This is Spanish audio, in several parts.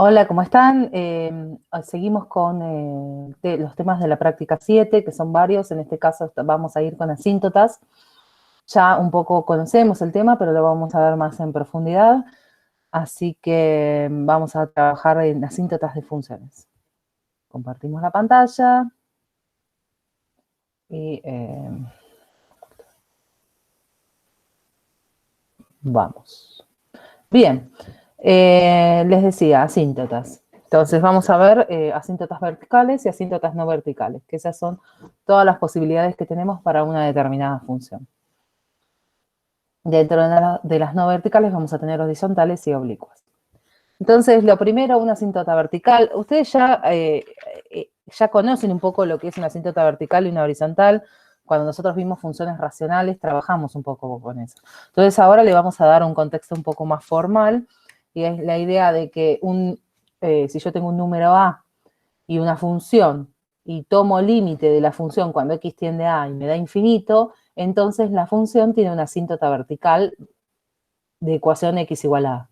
Hola, ¿cómo están? Seguimos con los temas de la práctica 7, que son varios. En este caso vamos a ir con asíntotas. Ya un poco conocemos el tema, pero lo vamos a ver más en profundidad. Así que vamos a trabajar en asíntotas de funciones. Compartimos la pantalla y vamos. Bien, les decía, asíntotas. Entonces vamos a ver asíntotas verticales y asíntotas no verticales, que esas son todas las posibilidades que tenemos para una determinada función. Dentro de las no verticales vamos a tener horizontales y oblicuas. Entonces, lo primero, una asíntota vertical. Ustedes ya conocen un poco lo que es una asíntota vertical y una horizontal. Cuando nosotros vimos funciones racionales, trabajamos un poco con eso. Entonces, ahora le vamos a dar un contexto un poco más formal, y es la idea de que si yo tengo un número a y una función, y tomo límite de la función cuando x tiende a y me da infinito, entonces la función tiene una asíntota vertical de ecuación x igual a a,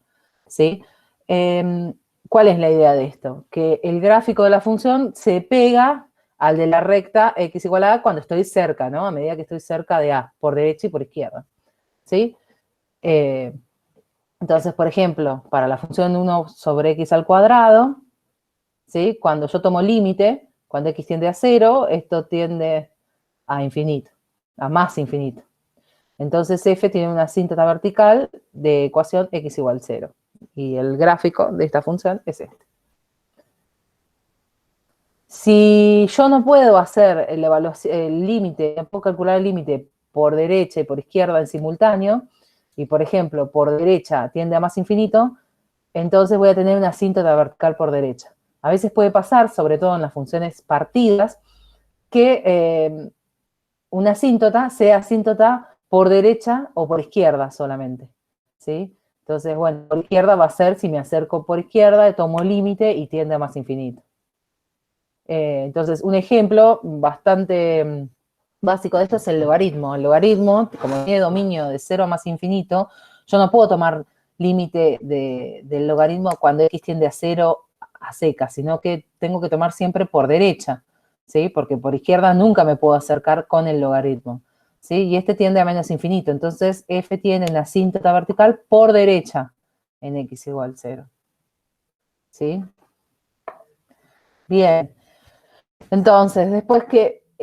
¿sí? ¿Cuál es la idea de esto? Que el gráfico de la función se pega al de la recta x igual a cuando estoy cerca, ¿no? A medida que estoy cerca de a, por derecha y por izquierda, ¿sí? Entonces, por ejemplo, para la función 1 sobre x al cuadrado, ¿sí? Cuando yo tomo límite, cuando x tiende a 0, esto tiende a infinito, a más infinito. Entonces f tiene una asíntota vertical de ecuación x igual 0. Y el gráfico de esta función es este. Si yo no puedo hacer el límite, no puedo calcular el límite por derecha y por izquierda en simultáneo, y por ejemplo, por derecha tiende a más infinito, entonces voy a tener una asíntota vertical por derecha. A veces puede pasar, sobre todo en las funciones partidas, que una asíntota sea asíntota por derecha o por izquierda solamente, ¿sí? Entonces, bueno, por izquierda va a ser, si me acerco por izquierda, tomo límite y tiende a más infinito. Entonces, un ejemplo bastante básico de esto es el logaritmo. El logaritmo, como tiene dominio de 0 a más infinito, yo no puedo tomar límite del logaritmo cuando x tiende a 0 a seca, sino que tengo que tomar siempre por derecha, ¿sí? Porque por izquierda nunca me puedo acercar con el logaritmo, ¿sí? Y este tiende a menos infinito. Entonces, f tiene la asíntota vertical por derecha en x igual 0, ¿sí? Bien. Entonces, después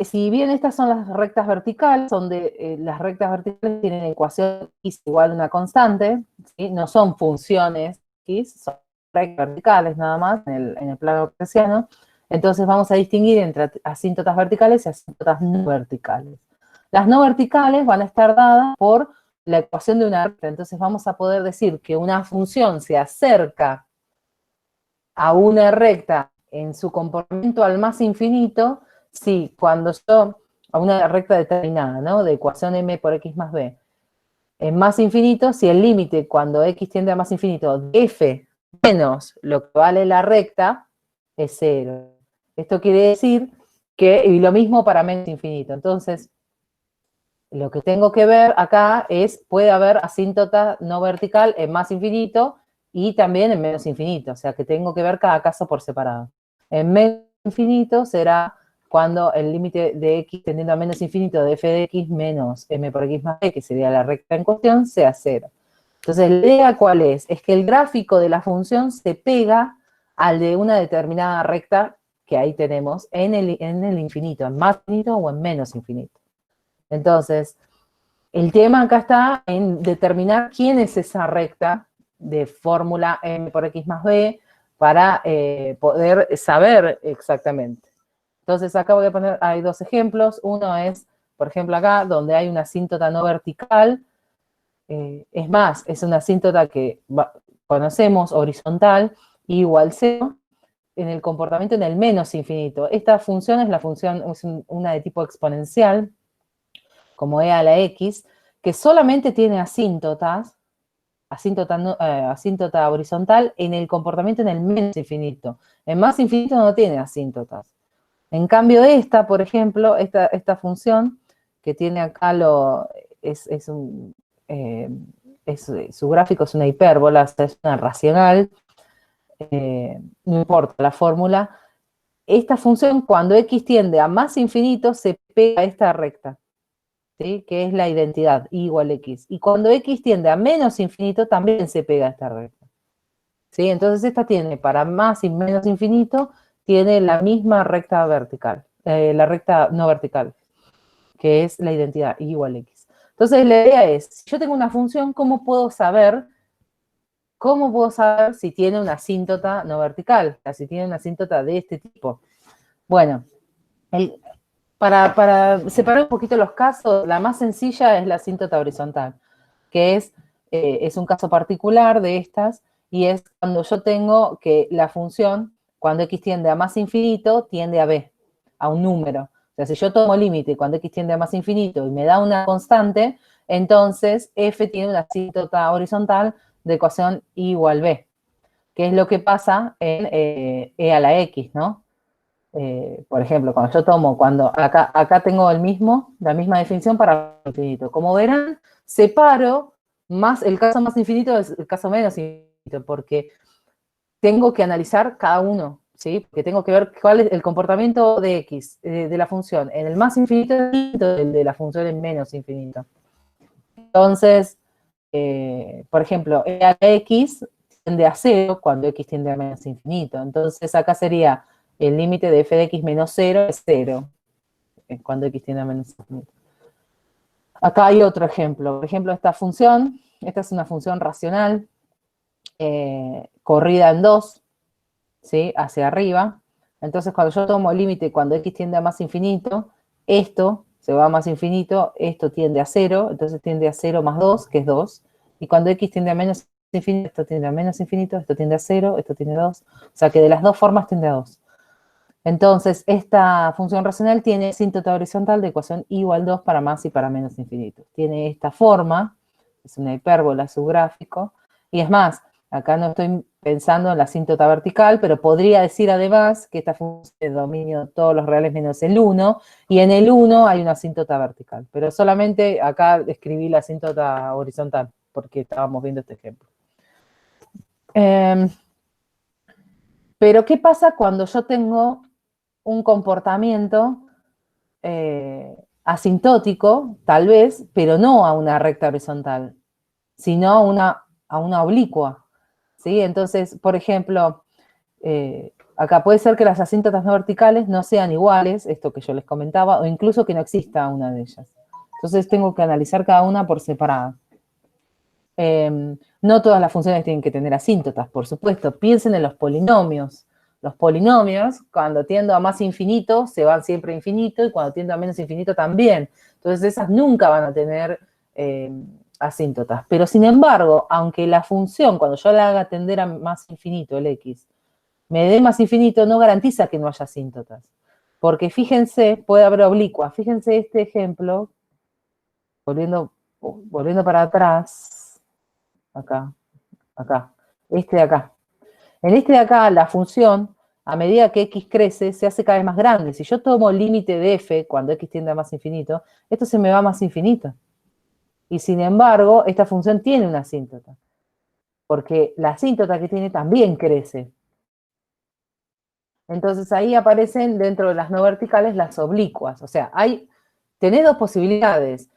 si bien estas son las rectas verticales, las rectas verticales tienen ecuación x igual a una constante, ¿sí? No son funciones x, son rectas verticales nada más en el plano cartesiano. Entonces vamos a distinguir entre asíntotas verticales y asíntotas no verticales. Las no verticales van a estar dadas por la ecuación de una recta. Entonces vamos a poder decir que una función se acerca a una recta en su comportamiento al más infinito, si cuando yo, a una recta determinada, ¿no? De ecuación m por x más b, en más infinito, si el límite cuando x tiende a más infinito de f menos lo que vale la recta es 0. Esto quiere decir que, y lo mismo para menos infinito. Entonces, lo que tengo que ver acá es, puede haber asíntota no vertical en más infinito y también en menos infinito, o sea que tengo que ver cada caso por separado. En menos infinito será cuando el límite de x tendiendo a menos infinito de f de x menos m por x más b, que sería la recta en cuestión, sea 0. Entonces, la idea ¿cuál es? Es que el gráfico de la función se pega al de una determinada recta que ahí tenemos en el infinito, en más infinito o en menos infinito. Entonces, el tema acá está en determinar quién es esa recta de fórmula m por x más b para poder saber exactamente. Entonces, acá voy a poner, hay dos ejemplos. Uno es, por ejemplo, acá, donde hay una asíntota no vertical. Es más, es una asíntota que conocemos, horizontal, igual 0, en el comportamiento en el menos infinito. Esta función es una de tipo exponencial, como e a la x, que solamente tiene asíntota horizontal en el comportamiento en el menos infinito. En más infinito no tiene asíntotas. En cambio esta, por ejemplo, esta función que tiene acá su gráfico es una hipérbola, es una racional, no importa la fórmula, esta función cuando x tiende a más infinito se pega a esta recta, ¿sí? Que es la identidad, y igual x. Y cuando x tiende a menos infinito también se pega a esta recta, ¿sí? Entonces esta tiene para más y menos infinito, tiene la misma recta vertical, la recta no vertical, que es la identidad, y igual x. Entonces la idea es, si yo tengo una función, ¿cómo puedo saber si tiene una asíntota no vertical? O sea, si tiene una asíntota de este tipo. Bueno, para separar un poquito los casos, la más sencilla es la asíntota horizontal, que es un caso particular de estas, y es cuando yo tengo que la función, cuando x tiende a más infinito, tiende a b, a un número. O sea, si yo tomo límite cuando x tiende a más infinito y me da una constante, entonces f tiene una asíntota horizontal de ecuación y igual b, que es lo que pasa en e a la x, ¿no? Por ejemplo, cuando yo tomo, acá tengo la misma definición para el infinito. Como verán, separo el caso más infinito del caso menos infinito, porque tengo que analizar cada uno, ¿sí? Porque tengo que ver cuál es el comportamiento de x, de la función, en el más infinito del de la función en menos infinito. Entonces, por ejemplo, e a la x tiende a 0 cuando x tiende a menos infinito. Entonces, acá sería el límite de f de x menos 0 es 0, cuando x tiende a menos infinito. Acá hay otro ejemplo. Por ejemplo, esta es una función racional, corrida en 2, ¿sí? Hacia arriba. Entonces, cuando yo tomo el límite cuando x tiende a más infinito, esto se va a más infinito, esto tiende a 0, entonces tiende a 0 más 2, que es 2. Y cuando x tiende a menos infinito, esto tiende a menos infinito, esto tiende a 0, esto tiende a 2. O sea que de las dos formas tiende a 2. Entonces, esta función racional tiene asíntota horizontal de ecuación igual 2 para más y para menos infinito. Tiene esta forma, es una hipérbola su gráfico, y es más, acá no estoy pensando en la asíntota vertical, pero podría decir además que esta función es de dominio de todos los reales menos el 1, y en el 1 hay una asíntota vertical, pero solamente acá escribí la asíntota horizontal, porque estábamos viendo este ejemplo. Pero, ¿qué pasa cuando yo tengo un comportamiento asintótico, tal vez, pero no a una recta horizontal, sino a una oblicua, ¿sí? Entonces, por ejemplo, acá puede ser que las asíntotas no verticales no sean iguales, esto que yo les comentaba, o incluso que no exista una de ellas. Entonces tengo que analizar cada una por separado. No todas las funciones tienen que tener asíntotas, por supuesto. Piensen en los polinomios. Los polinomios, cuando tiendo a más infinito, se van siempre a infinito, y cuando tiendo a menos infinito también. Entonces esas nunca van a tener asíntotas. Pero sin embargo, aunque la función, cuando yo la haga tender a más infinito, el x, me dé más infinito, no garantiza que no haya asíntotas. Porque fíjense, puede haber oblicuas. Fíjense este ejemplo, volviendo para atrás, acá, este de acá. En este de acá, la función, a medida que x crece, se hace cada vez más grande. Si yo tomo el límite de f, cuando x tiende a más infinito, esto se me va a más infinito. Y sin embargo, esta función tiene una asíntota, porque la asíntota que tiene también crece. Entonces ahí aparecen dentro de las no verticales las oblicuas. O sea, tenés dos posibilidades.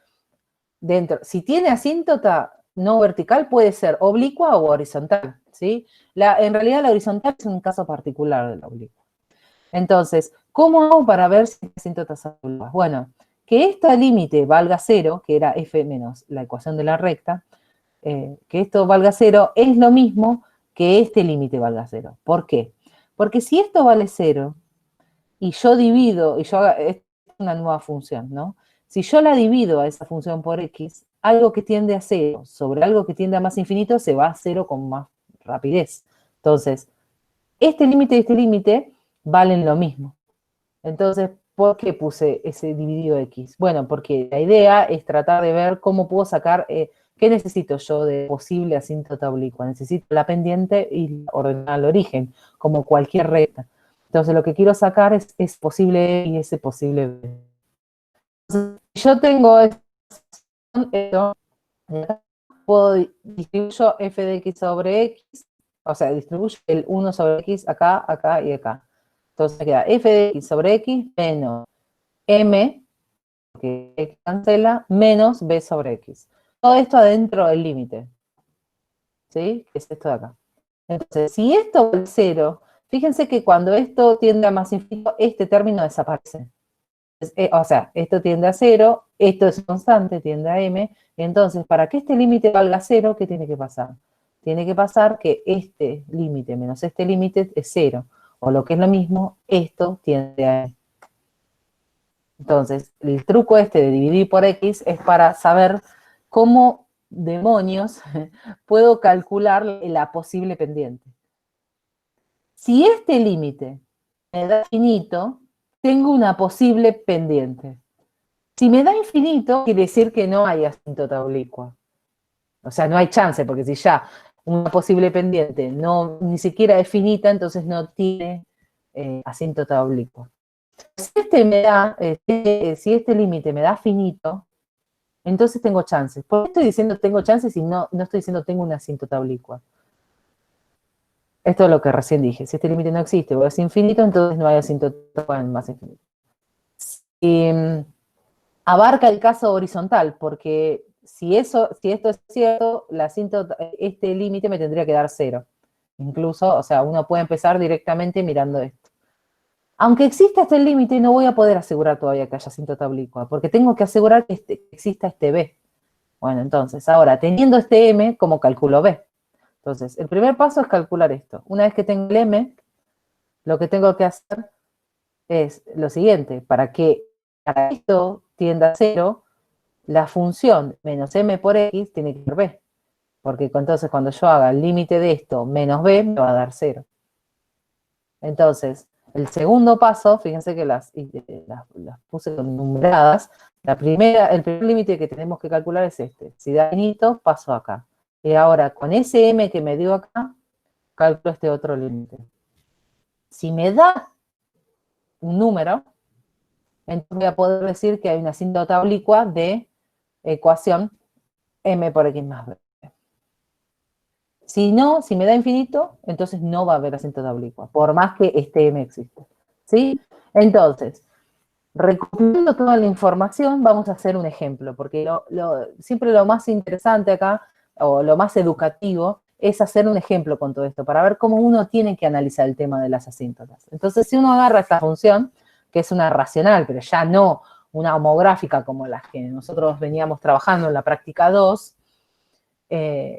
Si tiene asíntota no vertical, puede ser oblicua o horizontal, ¿sí? En realidad la horizontal es un caso particular de la oblicua. Entonces, ¿cómo hago para ver si hay asíntotas oblicua? Bueno, que este límite valga 0, que era f menos la ecuación de la recta, que esto valga 0 es lo mismo que este límite valga 0. ¿Por qué? Porque si esto vale 0, y yo divido, esta es una nueva función, ¿no? Si yo la divido a esa función por x, algo que tiende a 0 sobre algo que tiende a más infinito se va a 0 con más rapidez. Entonces, este límite y este límite valen lo mismo. Entonces, ¿por qué puse ese dividido x? Bueno, porque la idea es tratar de ver cómo puedo sacar, qué necesito yo de posible asíntota oblicua. Necesito la pendiente y ordenar el origen, como cualquier recta. Entonces, lo que quiero sacar es posible y ese posible b. Entonces, yo tengo esto, puedo distribuyo f de x sobre x, o sea, distribuyo el 1 sobre x acá, acá y acá. Entonces me queda f de x sobre x menos m, que x cancela, menos b sobre x. Todo esto adentro del límite, ¿sí? Que es esto de acá. Entonces, si esto es 0, fíjense que cuando esto tiende a más infinito, este término desaparece. O sea, esto tiende a 0, esto es constante, tiende a m, entonces, para que este límite valga 0, ¿qué tiene que pasar? Tiene que pasar que este límite menos este límite es 0, o lo que es lo mismo, esto tiende a m. Entonces, el truco este de dividir por x es para saber cómo demonios puedo calcular la posible pendiente. Si este límite me da infinito, tengo una posible pendiente. Si me da infinito, quiere decir que no hay asíntota oblicua. O sea, no hay chance, porque si ya una posible pendiente no, ni siquiera es finita, entonces no tiene asíntota oblicua. Si este límite me da finito, entonces tengo chances. ¿Por qué estoy diciendo tengo chances y no estoy diciendo tengo una asíntota oblicua? Esto es lo que recién dije. Si este límite no existe o es infinito, entonces no hay asíntota más infinito. Abarca el caso horizontal, porque si esto es cierto, este límite me tendría que dar 0. Incluso, o sea, uno puede empezar directamente mirando esto. Aunque exista este límite, no voy a poder asegurar todavía que haya asíntota oblicua, porque tengo que asegurar que exista este B. Bueno, entonces, ahora, teniendo este M, ¿cómo calculo B? Entonces, el primer paso es calcular esto. Una vez que tengo el M, lo que tengo que hacer es lo siguiente. Para esto tienda a 0, la función menos m por x tiene que ser b. Porque entonces cuando yo haga el límite de esto menos b, me va a dar 0. Entonces, el segundo paso, fíjense que las puse con numeradas. El primer límite que tenemos que calcular es este. Si da infinito, paso acá. Y ahora, con ese m que me dio acá, calculo este otro límite. Si me da un número, entonces voy a poder decir que hay una asíntota oblicua de ecuación m por x más b. Si no, si me da infinito, entonces no va a haber asíntota oblicua, por más que este m exista. ¿Sí? Entonces, recopilando toda la información, vamos a hacer un ejemplo, porque siempre lo más interesante acá, o lo más educativo, es hacer un ejemplo con todo esto, para ver cómo uno tiene que analizar el tema de las asíntotas. Entonces, si uno agarra esta función, que es una racional, pero ya no una homográfica como las que nosotros veníamos trabajando en la práctica 2,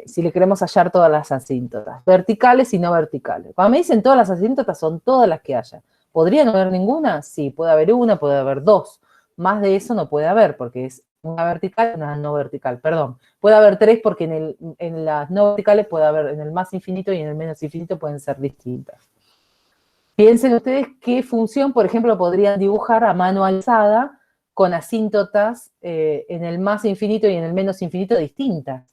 si le queremos hallar todas las asíntotas, verticales y no verticales. Cuando me dicen todas las asíntotas, son todas las que haya. ¿Podría no haber ninguna? Sí, puede haber una, puede haber dos. Más de eso no puede haber, porque es una vertical y una no vertical. Perdón, puede haber 3 porque en las no verticales puede haber en el más infinito y en el menos infinito pueden ser distintas. Piensen ustedes qué función, por ejemplo, podrían dibujar a mano alzada con asíntotas en el más infinito y en el menos infinito distintas.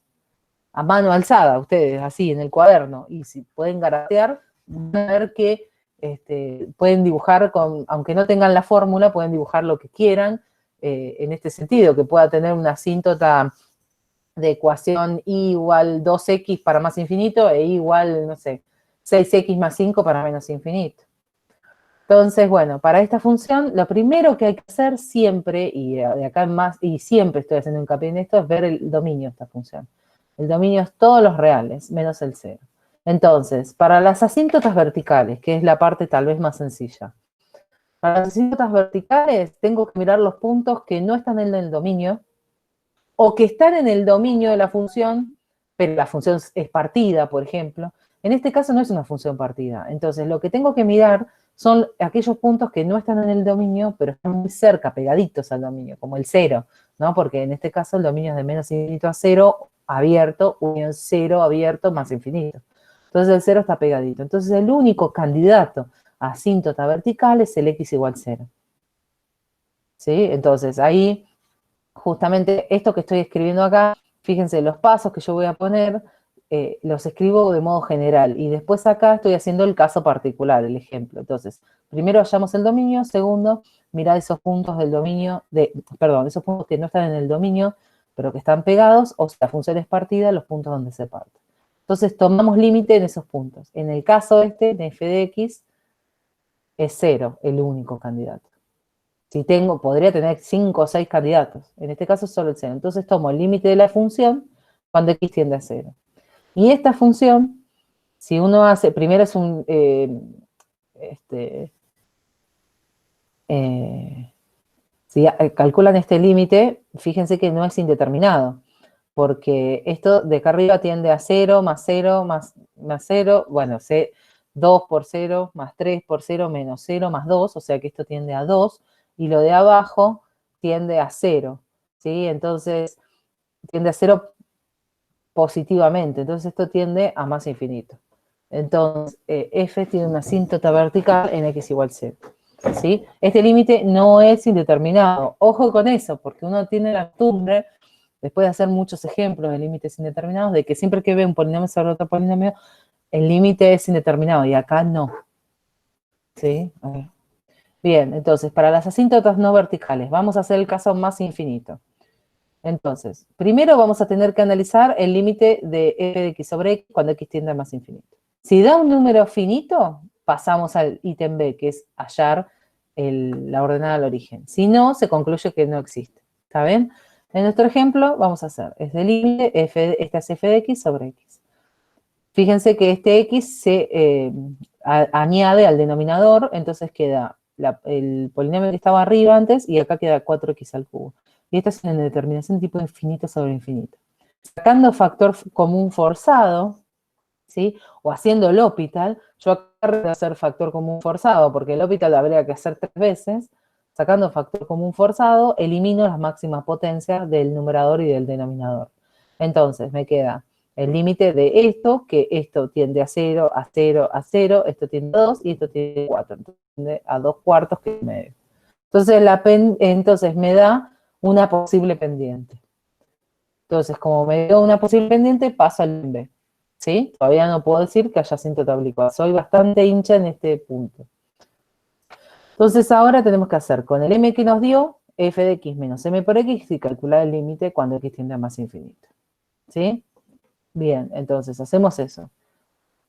A mano alzada, ustedes, así, en el cuaderno, y si pueden garatear, van a ver que pueden dibujar, aunque no tengan la fórmula, pueden dibujar lo que quieran, en este sentido, que pueda tener una asíntota de ecuación y igual 2x para más infinito, e igual, no sé, 6x más 5 para menos infinito. Entonces, bueno, para esta función, lo primero que hay que hacer siempre, y de acá en más, y siempre estoy haciendo hincapié en esto, es ver el dominio de esta función. El dominio es todos los reales, menos el 0. Entonces, para las asíntotas verticales, que es la parte tal vez más sencilla, para las asíntotas verticales tengo que mirar los puntos que no están en el dominio, o que están en el dominio de la función, pero la función es partida, por ejemplo. En este caso no es una función partida. Entonces, lo que tengo que mirar son aquellos puntos que no están en el dominio, pero están muy cerca, pegaditos al dominio, como el 0, ¿no? Porque en este caso el dominio es de menos infinito a 0, abierto, unión 0, abierto, más infinito. Entonces el 0 está pegadito. Entonces el único candidato a asíntota vertical es el x igual 0. ¿Sí? Entonces ahí, justamente esto que estoy escribiendo acá, fíjense, los pasos que yo voy a poner, los escribo de modo general, y después acá estoy haciendo el caso particular, el ejemplo. Entonces, primero hallamos el dominio, segundo, mirad esos puntos del dominio, esos puntos que no están en el dominio, pero que están pegados, o si la función es partida, los puntos donde se parte. Entonces tomamos límite en esos puntos. En el caso este, de f de x, es 0 el único candidato. Si tengo, podría tener 5 o 6 candidatos. En este caso solo el 0. Entonces tomo el límite de la función cuando x tiende a 0. Y esta función, si uno hace, primero es un, si calculan este límite, fíjense que no es indeterminado, porque esto de acá arriba tiende a 0, más 0, más 0, bueno, 2 por 0, más 3 por 0, menos 0, más 2, o sea que esto tiende a 2, y lo de abajo tiende a 0, ¿sí? Entonces, tiende a 0 positivamente, entonces esto tiende a más infinito. Entonces, f tiene una asíntota vertical en x igual 0. ¿Sí? Este límite no es indeterminado. Ojo con eso, porque uno tiene la costumbre, después de hacer muchos ejemplos de límites indeterminados, de que siempre que ve un polinomio sobre otro polinomio, el límite es indeterminado, y acá no. ¿Sí? Bien, entonces, para las asíntotas no verticales, vamos a hacer el caso más infinito. Entonces, primero vamos a tener que analizar el límite de f de x sobre x cuando x tiende a más infinito. Si da un número finito, pasamos al ítem B, que es hallar la ordenada al origen. Si no, se concluye que no existe. ¿Está bien? En nuestro ejemplo, vamos a hacer este límite, esta es f de x sobre x. Fíjense que este x se añade al denominador, entonces queda el polinomio que estaba arriba antes, y acá queda 4x al cubo. Y esta es una determinación tipo infinito sobre infinito. Sacando factor común forzado, ¿sí? O haciendo el L'Hopital, yo acá voy a hacer factor común forzado, porque el L'Hopital habría que hacer 3 veces. Sacando factor común forzado, elimino las máximas potencias del numerador y del denominador. Entonces, me queda el límite de esto, que esto tiende a 0, a 0, a 0, esto tiende a 2 y esto tiende a 4. Entonces, tiende a 2 cuartos que es medio. Entonces me da una posible pendiente. Entonces, como me dio una posible pendiente, paso al B. ¿Sí? Todavía no puedo decir que haya asíntota oblicua. Soy bastante hincha en este punto. Entonces, ahora tenemos que hacer con el m que nos dio, f de x menos m por x, y calcular el límite cuando x tiende a más infinito. ¿Sí? Bien, entonces hacemos eso.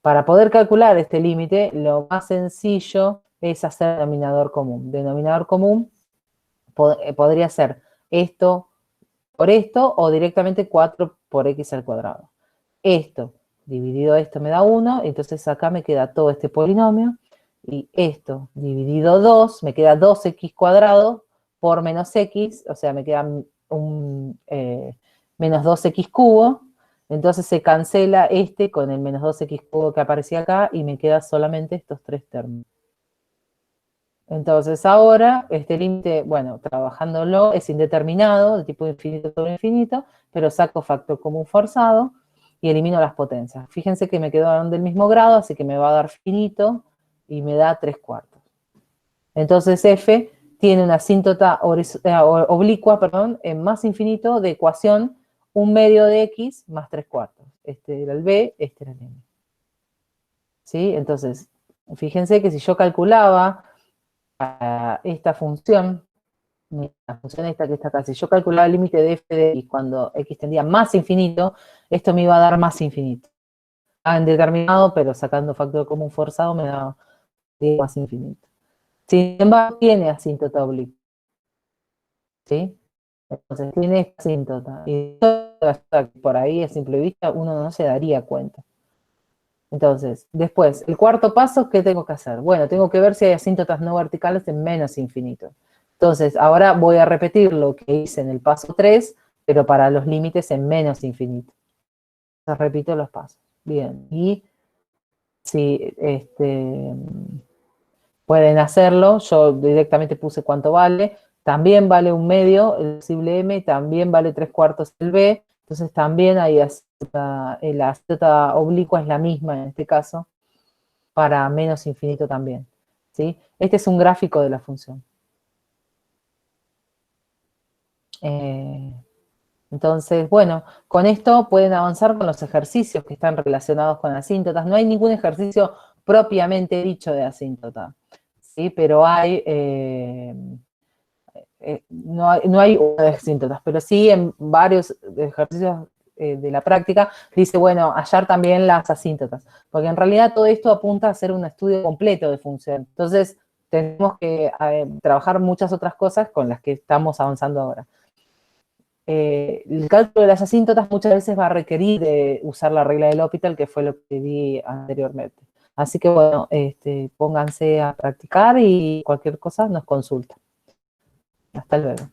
Para poder calcular este límite, lo más sencillo es hacer denominador común. Denominador común podría ser esto por esto, o directamente 4 por x al cuadrado. Esto dividido esto me da 1, entonces acá me queda todo este polinomio, y esto dividido 2, me queda 2x cuadrado por menos x, o sea, me queda un menos 2x cubo, entonces se cancela este con el menos 2x cubo que aparecía acá, y me queda solamente estos 3 términos. Entonces ahora, este límite, bueno, trabajándolo, es indeterminado, de tipo infinito sobre infinito, pero saco factor común forzado y elimino las potencias. Fíjense que me quedaron del mismo grado, así que me va a dar finito y me da 3 cuartos. Entonces f tiene una asíntota oblicua, en más infinito de ecuación 1/2 de x más 3 cuartos. Este era el b, este era el m. ¿Sí? Entonces, fíjense que si yo calculaba esta función, la función esta que está acá, si yo calculaba el límite de f de x cuando x tendía más infinito, esto me iba a dar más infinito. Indeterminado, pero sacando factor común forzado me da más infinito. Sin embargo, tiene asíntota oblicua. ¿Sí? Entonces tiene esta asíntota. Y por ahí a simple vista uno no se daría cuenta. Entonces, después, el cuarto paso, ¿qué tengo que hacer? Bueno, tengo que ver si hay asíntotas no verticales en menos infinito. Entonces, ahora voy a repetir lo que hice en el paso 3, pero para los límites en menos infinito. Entonces, repito los pasos. Bien, y si pueden hacerlo, yo directamente puse cuánto vale. También vale 1/2 el posible m, también vale 3 cuartos el b. Entonces, también hay la asíntota oblicua es la misma en este caso, para menos infinito también. ¿Sí? Este es un gráfico de la función. Entonces, bueno, con esto pueden avanzar con los ejercicios que están relacionados con asíntotas. No hay ningún ejercicio propiamente dicho de asíntota, ¿sí? Pero hay, no hay una de asíntotas, pero sí en varios ejercicios de la práctica, dice, bueno, hallar también las asíntotas, porque en realidad todo esto apunta a hacer un estudio completo de función. Entonces, tenemos que trabajar muchas otras cosas con las que estamos avanzando ahora. El cálculo de las asíntotas muchas veces va a requerir de usar la regla del L'Hopital, que fue lo que di anteriormente. Así que bueno, pónganse a practicar y cualquier cosa nos consulta. Hasta luego.